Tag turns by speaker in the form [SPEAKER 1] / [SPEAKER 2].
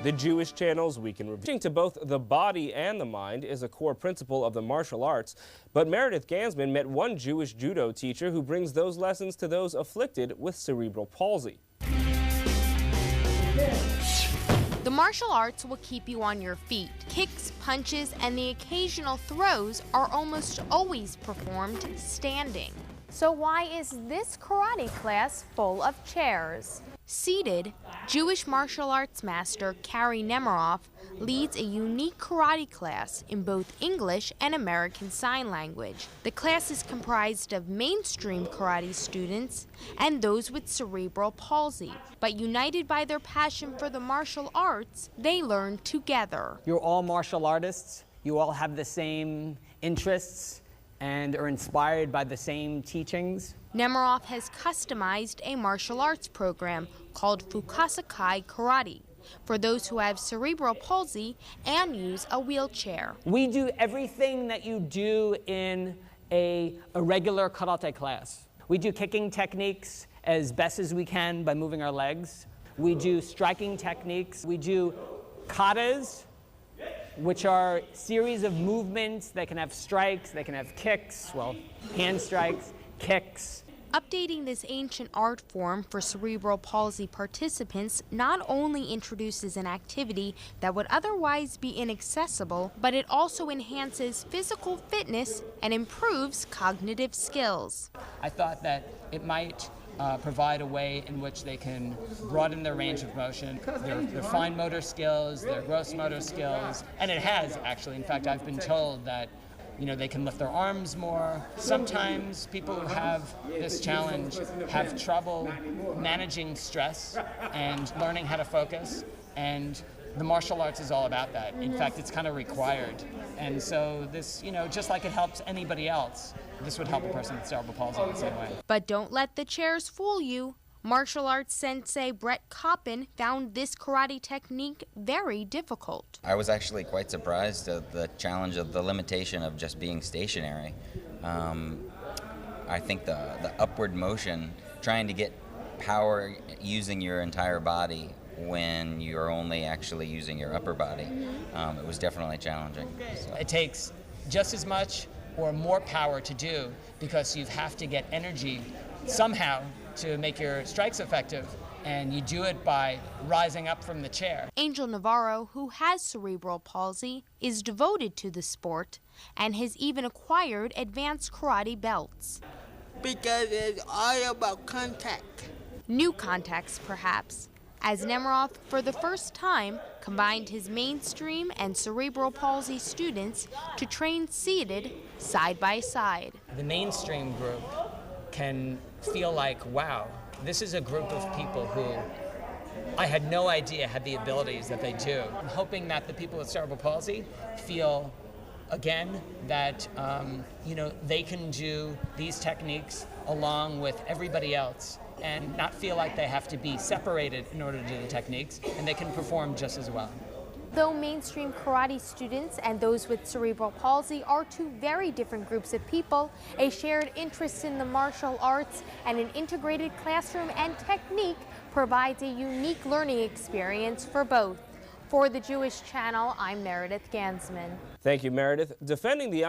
[SPEAKER 1] The Jewish Channel's Week in Review. Teaching to both the body and the mind is a core principle of the martial arts, but Meredith Gansman met one Jewish judo teacher who brings those lessons to those afflicted with cerebral palsy.
[SPEAKER 2] The martial arts will keep you on your feet. Kicks, punches, and the occasional throws are almost always performed standing.
[SPEAKER 3] So why is this karate class full of chairs?
[SPEAKER 2] Seated, Jewish martial arts master Cary Nemeroff leads a unique karate class in both English and American Sign Language. The class is comprised of mainstream karate students and those with cerebral palsy, but united by their passion for the martial arts, they learn together.
[SPEAKER 4] You're all martial artists. You all have the same interests and are inspired by the same teachings.
[SPEAKER 2] Nemeroff has customized a martial arts program called Fukasa Kai Karate for those who have cerebral palsy and use a wheelchair.
[SPEAKER 4] We do everything that you do in a regular karate class. We do kicking techniques as best as we can by moving our legs. We do striking techniques. We do katas, which are series of movements that can have strikes, they can have kicks, well, hand strikes, kicks.
[SPEAKER 2] Updating this ancient art form for cerebral palsy participants not only introduces an activity that would otherwise be inaccessible, but it also enhances physical fitness and improves cognitive skills.
[SPEAKER 5] I thought that it might provide a way in which they can broaden their range of motion, their fine motor skills, their gross motor skills, and it has actually. In fact, I've been told that they can lift their arms more. Sometimes people who have this challenge have trouble managing stress and learning how to focus, and the martial arts is all about that. In fact, it's kind of required. And so this, just like it helps anybody else, this would help a person with cerebral palsy in the same way.
[SPEAKER 2] But don't let the chairs fool you. Martial arts sensei Brett Coppin found this karate technique very difficult.
[SPEAKER 6] I was actually quite surprised at the challenge of the limitation of just being stationary. I think the upward motion, trying to get power using your entire body when you're only actually using your upper body, it was definitely challenging. So.
[SPEAKER 5] It takes just as much or more power to do because you have to get energy somehow to make your strikes effective, and you do it by rising up from the chair.
[SPEAKER 2] Angel Navarro, who has cerebral palsy, is devoted to the sport and has even acquired advanced karate belts.
[SPEAKER 7] Because it's all about contact.
[SPEAKER 2] New contacts, perhaps, as Nemeroff, for the first time, combined his mainstream and cerebral palsy students to train seated side by side.
[SPEAKER 5] The mainstream group can feel like, wow, this is a group of people who I had no idea had the abilities that they do. I'm hoping that the people with cerebral palsy feel, again, that they can do these techniques along with everybody else and not feel like they have to be separated in order to do the techniques, and they can perform just as well.
[SPEAKER 3] Though mainstream karate students and those with cerebral palsy are two very different groups of people, a shared interest in the martial arts and an integrated classroom and technique provides a unique learning experience for both. For the Jewish Channel, I'm Meredith Gansman.
[SPEAKER 1] Thank you, Meredith. Defending the